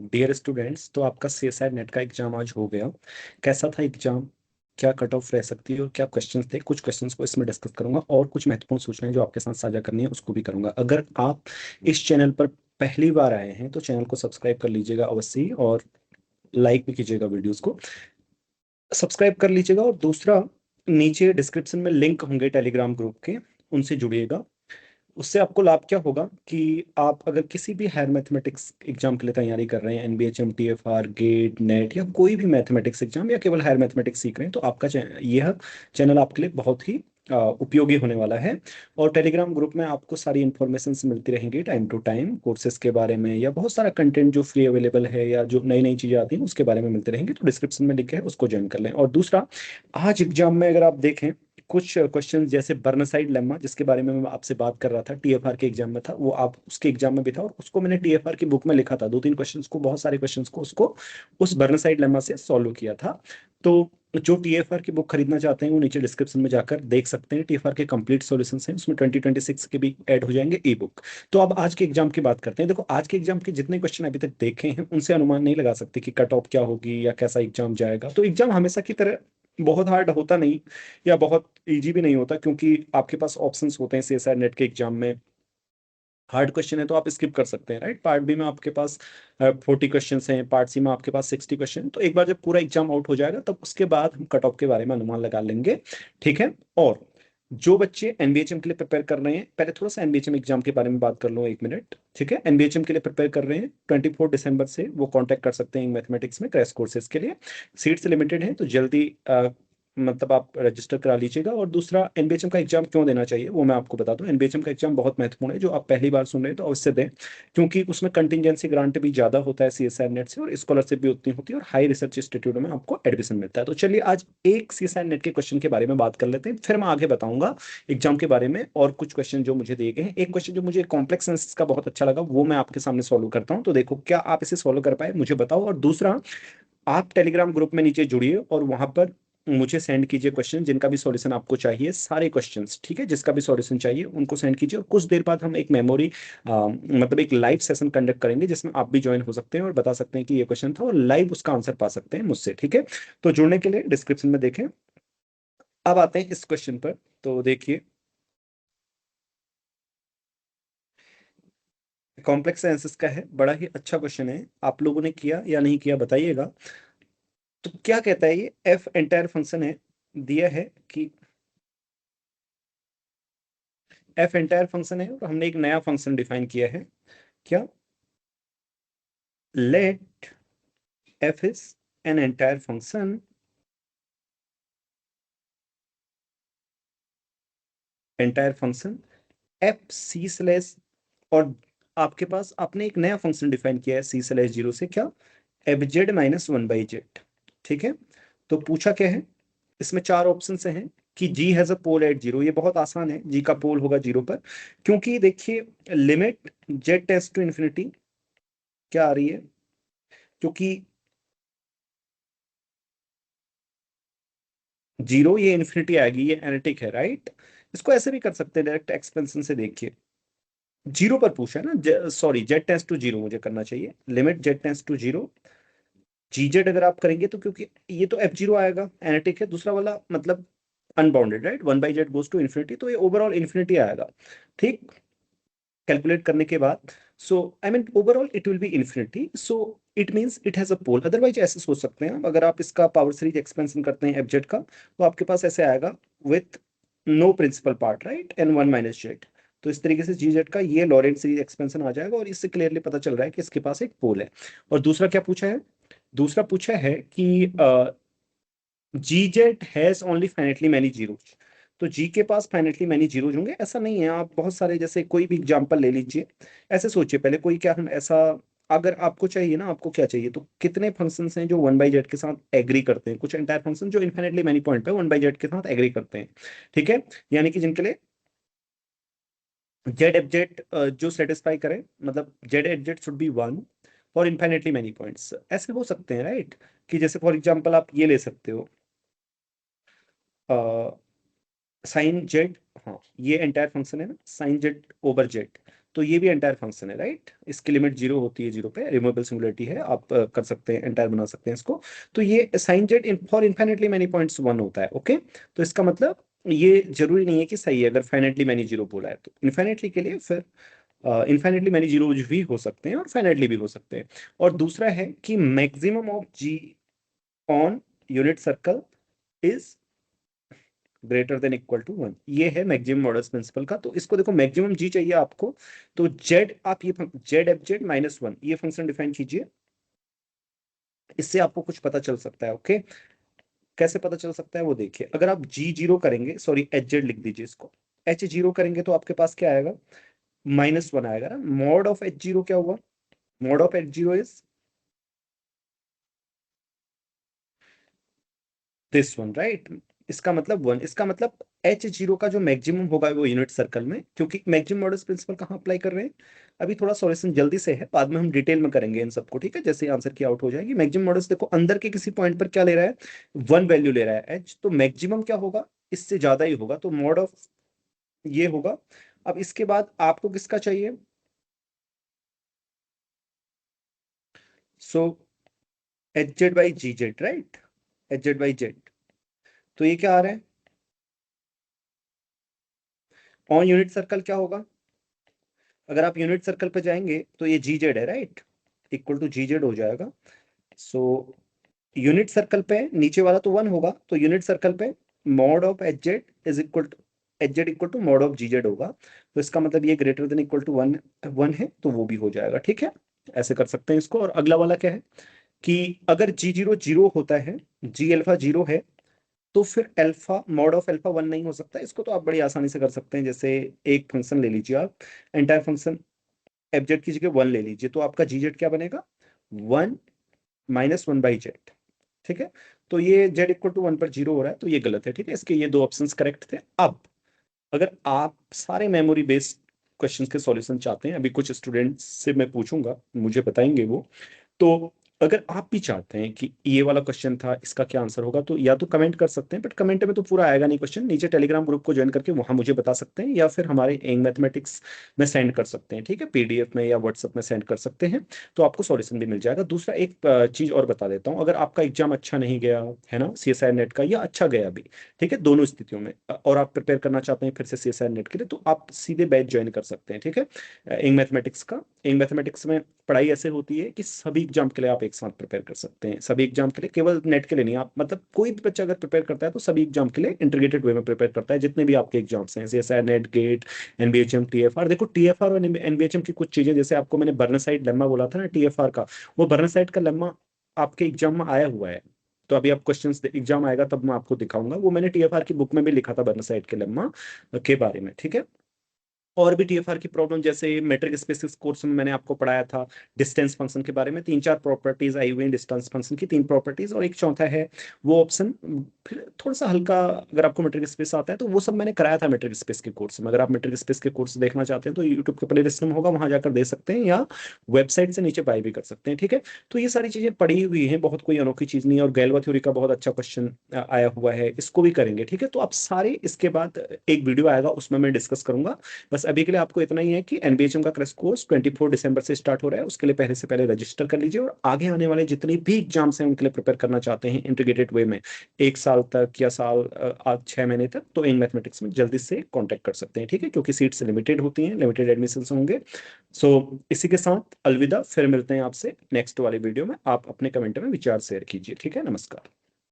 Dear students, तो आपका CSI net का एग्जाम आज हो गया। कैसा था एग्जाम? क्या कट ऑफ रह सकती है और क्या क्वेश्चंस थे? कुछ क्वेश्चंस को इसमें डिस्कस करूंगा और कुछ महत्वपूर्ण सूचनाएं जो आपके साथ साझा करनी है उसको भी करूंगा। अगर आप इस चैनल पर पहली बार आए हैं तो चैनल को सब्सक्राइब कर लीजिएगा अवश्य ही, और लाइक भी कीजिएगा वीडियोस को। सब्सक्राइब कर लीजिएगा। और दूसरा, नीचे डिस्क्रिप्शन में लिंक होंगे टेलीग्राम ग्रुप के, उनसे जुड़िएगा। उससे आपको लाभ क्या होगा कि आप अगर किसी भी हायर मैथमेटिक्स एग्जाम के लिए तैयारी कर रहे हैं, एनबीएचएम, टीएफआर, गेट, नेट या कोई भी मैथमेटिक्स एग्जाम, या केवल हायर मैथमेटिक्स सीख रहे हैं, तो आपका यह चैनल आपके लिए बहुत ही उपयोगी होने वाला है। और टेलीग्राम ग्रुप में आपको सारी इन्फॉर्मेशन मिलती रहेंगी टाइम टू टाइम, कोर्सेज के बारे में या बहुत सारा कंटेंट जो फ्री अवेलेबल है या जो नई नई चीज़ें आती हैं उसके बारे में मिलते रहेंगे। तो डिस्क्रिप्शन में लिंक है, उसको ज्वाइन कर लें। और दूसरा, आज एग्जाम में अगर आप देखें, कुछ क्वेश्चन जैसे बर्नसाइड लेम्मा, जिसके बारे में मैं आपसे बात कर रहा था, टीएफआर के एग्जाम में था वो, आप उसके एग्जाम में भी था और उसको मैंने टीएफआर की बुक में लिखा था। दो तीन क्वेश्चंस को, बहुत सारे क्वेश्चंस को उसको उस बर्नसाइड लेम्मा से सॉल्व किया था। तो जो टीएफआर की बुक खरीदना चाहते हैं वो नीचे डिस्क्रिप्शन में जाकर देख सकते हैं। टीएफआर के कंप्लीट सॉल्यूशंस हैं, उसमें 2026 के भी ऐड हो जाएंगे ई बुक। तो अब आज के एग्जाम की बात करते हैं। देखो, आज के एग्जाम के जितने क्वेश्चन अभी तक देखे हैं उनसे अनुमान नहीं लगा सकते कि कट ऑफ क्या होगी या कैसा एग्जाम जाएगा। तो एग्जाम हमेशा की तरह बहुत हार्ड होता नहीं या बहुत इजी भी नहीं होता, क्योंकि आपके पास ऑप्शंस होते हैं सीएसआई नेट के एग्जाम में। हार्ड क्वेश्चन है तो आप स्किप कर सकते हैं, राइट। पार्ट बी में आपके पास 40 क्वेश्चन हैं, पार्ट सी में आपके पास 60 क्वेश्चन। तो एक बार जब पूरा एग्जाम आउट हो जाएगा तब उसके बाद हम कट ऑफ के बारे में अनुमान लगा लेंगे, ठीक है। और जो बच्चे एनबीएचएम के लिए प्रिपेयर कर रहे हैं, पहले थोड़ा सा एनबीएचएम एग्जाम के बारे में बात कर लो, 1 मिनट, ठीक है। एनबीएचएम के लिए प्रिपेयर कर रहे हैं, 24 दिसंबर से वो कांटेक्ट कर सकते हैं मैथमेटिक्स में क्रैश कोर्सेज के लिए। सीट्स लिमिटेड है तो जल्दी मतलब आप रजिस्टर करा लीजिएगा। और दूसरा, एनबीएचएम का एग्जाम क्यों देना चाहिए वो मैं आपको बता दूं। एनबीएचएम का एग्जाम बहुत महत्वपूर्ण है, जो आप पहली बार सुन रहे हैं तो अवश्य दें, क्योंकि उसमें कंटिजेंसी ग्रांट भी ज्यादा होता है सीएसआई नेट से, और स्कॉलरशिप भी उतनी होती है, और हाई रिसर्च इंस्टीट्यूट में आपको एडमिशन मिलता है। तो चलिए आज एक सीएसआई नेट के क्वेश्चन के बारे में बात कर लेते हैं, फिर मैं आगे बताऊंगा एग्जाम के बारे में। और कुछ क्वेश्चन जो मुझे दिए गए हैं, एक क्वेश्चन जो मुझे कॉम्प्लेक्स एनालिसिस का बहुत अच्छा लगा वो मैं आपके सामने सॉल्व करता हूँ। तो देखो, क्या आप इसे सॉल्व कर पाए मुझे बताओ। और दूसरा, आप टेलीग्राम ग्रुप में नीचे जुड़िए और वहां पर मुझे सेंड कीजिए क्वेश्चन जिनका भी सॉल्यूशन आपको चाहिए, सारे क्वेश्चंस, ठीक है। जिसका भी सॉल्यूशन चाहिए उनको सेंड कीजिए, और कुछ देर बाद हम एक मेमोरी मतलब एक लाइव सेशन कंडक्ट करेंगे जिसमें आप भी ज्वाइन हो सकते हैं और बता सकते हैं कि ये क्वेश्चन था, और लाइव उसका आंसर पा सकते हैं मुझसे, ठीक है। तो जुड़ने के लिए डिस्क्रिप्शन में देखें। अब आते हैं इस क्वेश्चन पर। तो देखिए, कॉम्प्लेक्स एनालिसिस का है, बड़ा ही अच्छा क्वेश्चन है। आप लोगों ने किया या नहीं किया बताइएगा। तो क्या कहता है ये, एफ एंटायर फंक्शन है, दिया है कि एफ एंटायर फंक्शन है, और हमने एक नया फंक्शन डिफाइन किया है। क्या? Let F is an entire function, entire function F C slash, और आपके पास आपने एक नया फंक्शन डिफाइन किया है सी स्लैश जीरो से, क्या? F Z minus one by Z, ठीक है। तो पूछा क्या है, इसमें चार ऑप्शन से हैं कि G has a pole at zero. ये बहुत आसान है, जी का पोल होगा जीरो पर, क्योंकि देखिए limit Z tends to infinity क्या आ रही है, क्योंकि जीरो ये इन्फिनिटी आएगी, ये एनालिटिक है, राइट। इसको ऐसे भी कर सकते हैं, डायरेक्ट एक्सपेंशन से। देखिए, जीरो पर पूछा है ना, sorry, Z tends to zero मुझे करना चाहिए, limit Z tends to zero G Z अगर आप करेंगे तो, क्योंकि ये तो एफ जीरो आएगा, एनालिटिक है, दूसरा वाला मतलब unbounded, right, one by Z goes to infinity, तो ये ओवरऑल इन्फिनिटी आएगा, ठीक। कैलकुलेट करने के बाद, so I mean overall it will be infinity, so it means it has a pole. Otherwise ऐसे सोच सकते हैं आप, अगर आप इसका पावर सीरीज एक्सपेंशन करते हैं एफ का, तो आपके पास ऐसे आएगा with no principal part, right, N one minus Z. तो इस तरीके से जी जेड का ये लॉरेंट सीरीज एक्सपेंशन आ जाएगा, और इससे क्लियरली पता चल रहा है कि इसके पास एक पोल है। और दूसरा क्या पूछा है, दूसरा पूछा है कि G Z has only finitely many zeros. तो जी के पास फाइनेटली मैनी जीरोज होंगे ऐसा नहीं है, आप बहुत सारे, जैसे कोई भी एग्जांपल ले लीजिए, ऐसे सोचिए पहले, कोई क्या हम ऐसा, अगर आपको चाहिए ना, आपको क्या चाहिए, तो कितने फंक्शंस हैं जो वन बाई जेड के साथ एग्री करते हैं, कुछ एंटायर फंक्शन जो इन्फिनेटली मैनी पॉइंट पे वन बाई जेड के साथ एग्री करते हैं, ठीक है। यानी कि जिनके लिए जेड एफ जेड जो सेटिस्फाई करे, मतलब Z F Z should be one for infinitely many points, ऐसे हो सकते हैं, राइट। कि जैसे फॉर एग्जांपल आप ये ले सकते हो, साइन जेड, हाँ ये एंटायर फंक्शन है ना, साइन जेड ओवर जेड। तो ये भी एंटायर फंक्शन है, राइट। इसकी लिमिट जीरो होती है, जीरो पे रिमूवेबल सिंगुलरिटी है, आप कर सकते हैं, एंटायर बना सकते हैं इसको। तो ये sine Z in for infinitely many points one होता है, ओके। तो इसका मतलब ये जरूरी नहीं है कि सही है, अगर फाइनेटली मैनी जीरो बोला है तो इन्फाइनेटली के लिए फिर इन्फाइनेटली मैनी जीरोज भी हो सकते हैं और फाइनेटली भी हो सकते हैं। और दूसरा है कि maximum of G on unit circle is greater than equal to one. ये है मैक्सिमम मॉडल्स प्रिंसिपल का। तो इसको देखो, मैक्सिमम जी चाहिए आपको, तो जेड आप ये Z F Z minus one ये फंक्शन डिफाइन कीजिए। इससे आपको कुछ पता चल सकता है, ओके। कैसे पता चल सकता है वो देखिए। अगर आप जी जीरो करेंगे, सॉरी एच जेड लिख दीजिए इसको, एच जीरो करेंगे तो आपके पास क्या आएगा, माइनस वन आएगा ना। मॉड ऑफ एच जीरो क्या हुआ, mod of H zero is this one, right. इसका मतलब वन, इसका मतलब एच जीरो का जो मैक्सिमम होगा वो यूनिट सर्कल में, क्योंकि मैक्सिमम मॉडल्स प्रिंसिपल कहाँ अप्लाई कर रहे हैं। अभी थोड़ा सॉल्यूशन जल्दी से है, बाद में हम डिटेल में करेंगे इन सबको, ठीक है। जैसे आंसर की आउट हो जाएगी, मैक्सिमम मॉडल्स देखो अंदर के किसी पॉइंट पर क्या ले रहा है, वन वैल्यू ले रहा है एच, तो मैक्सिमम क्या होगा, इससे ज्यादा ही होगा, तो मॉड ऑफ ये होगा। अब इसके बाद आपको किसका चाहिए, so H Z by G Z, right. H Z by Z, तो ये क्या आ रहा है, ऑन यूनिट सर्कल क्या होगा, अगर आप यूनिट सर्कल पे जाएंगे तो ये जी जेड है, right, equal to G Z हो जाएगा। सो यूनिट सर्कल पे नीचे वाला तो वन होगा, तो यूनिट सर्कल पे mod of H Z is equal to H Z equal to mod of G Z होगा। तो इसका मतलब ये greater than equal to one, one है तो वो भी हो जाएगा, ठीक है। ऐसे कर सकते हैं इसको। और अगला वाला क्या है कि अगर जी जीरो जीरो होता है, जी अल्फा जीरो है, तो फिर alpha mod of alpha one नहीं हो सकता। इसको तो आप बड़ी आसानी से कर सकते हैं। जैसे एक फंक्शन ले लीजिए आप, एंटायर फंक्शन एफ जेड की जगह वन ले लीजिए, तो आपका जी जेड क्या बनेगा, one minus one by Z, ठीक है। तो ये जेड इक्वल टू वन पर जीरो हो रहा है, तो ये गलत है, ठीक है। इसके ये दो ऑप्शंस करेक्ट थे। अब अगर आप सारे मेमोरी बेस्ड क्वेश्चंस के सॉल्यूशन चाहते हैं, अभी कुछ स्टूडेंट्स से मैं पूछूंगा, मुझे बताएंगे वो। तो अगर आप भी चाहते हैं कि ये वाला क्वेश्चन था, इसका क्या आंसर होगा, तो या तो कमेंट कर सकते हैं, बट कमेंट में तो पूरा आएगा नहीं क्वेश्चन, नीचे टेलीग्राम ग्रुप को ज्वाइन करके वहां मुझे बता सकते हैं, या फिर हमारे एंग मैथमेटिक्स में सेंड कर सकते हैं, ठीक है, पीडीएफ में या व्हाट्सएप में सेंड कर सकते हैं। तो आपको सॉल्यूशन भी मिल जाएगा। दूसरा एक चीज और बता देता हूँ, अगर आपका एग्जाम अच्छा नहीं गया है ना सीएसआई नेट का, या अच्छा गया भी, ठीक है, दोनों स्थितियों में, और आप प्रिपेयर करना चाहते हैं फिर से सीएसआई नेट के लिए, तो आप सीधे बैच ज्वाइन कर सकते हैं, ठीक है। एंग मैथमेटिक्स का, एंग मैथमेटिक्स में पढ़ाई ऐसे होती है कि सभी एग्जाम के लिए आप एक साथ प्रिपेयर कर सकते हैं, सभी एग्जाम के लिए, केवल नेट के लिए नहीं। आप मतलब कोई भी बच्चा अगर प्रिपेयर करता है तो सभी एग्जाम के लिए इंटीग्रेटेड वे में प्रिपेयर करता है, जितने भी आपके एग्जाम्स हैं, CSI NET, GATE, NBHM, TFR. देखो टीएफआर और एनबीएचएम की कुछ चीजें, जैसे आपको मैंने बर्नसाइड लेम्मा बोला था ना टीएफआर का, वो बर्नसाइड का लेम्मा आपके एग्जाम में आया हुआ है। तो अभी आप क्वेश्चंस एग्जाम आएगा तब मैं आपको दिखाऊंगा, वो मैंने टीएफआर की बुक में भी लिखा था बर्नसाइड के लेम्मा के बारे में, ठीक है। और भी टीएफआर की प्रॉब्लम, जैसे मैट्रिक स्पेसिस कोर्स में मैंने आपको पढ़ाया था डिस्टेंस फंक्शन के बारे में, तीन चार प्रॉपर्टीज आई हुई हैं डिस्टेंस फंक्शन की, तीन प्रॉपर्टीज, और एक चौथा है वो ऑप्शन, फिर थोड़ा सा हल्का, अगर आपको मैट्रिक स्पेस आता है तो वो सब मैंने कराया था मैट्रिक स्पेस के कोर्स में। अगर आप मैट्रिक स्पेस के कोर्स देखना चाहते हैं तो यूट्यूब के प्ले लिस्ट में होगा, वहां जाकर दे सकते हैं, या वेबसाइट से नीचे बाय भी कर सकते हैं, ठीक है। तो ये सारी चीजें पड़ी हुई हैं, बहुत कोई अनोखी चीज नहीं है। और गैल्वा थ्योरी का बहुत अच्छा क्वेश्चन आया हुआ है, इसको भी करेंगे, ठीक है। तो आप सारे, इसके बाद एक वीडियो आएगा उसमें मैं डिस्कस करूंगा। बस अभी के लिए आपको इतना ही है कि एनबीएचएम का क्रैश कोर्स 24 दिसंबर से स्टार्ट हो रहा है, उसके लिए पहले से पहले रजिस्टर कर लीजिए। और आगे आने वाले जितने भी एग्जाम्स हैं उनके लिए प्रिपेयर करना चाहते हैं इंटीग्रेटेड वे में, एक साल तक या साल आज 6 महीने तक, तो इन मैथमेटिक्स में जल्दी से कांटेक्ट कर सकते हैं, ठीक है, क्योंकि सीट्स लिमिटेड होती हैं, लिमिटेड एडमिशन होंगे। सो इसी के साथ अलविदा, फिर मिलते हैं आपसे नेक्स्ट वाले वीडियो में। आप अपने कमेंट में विचार शेयर कीजिए, ठीक है। नमस्कार।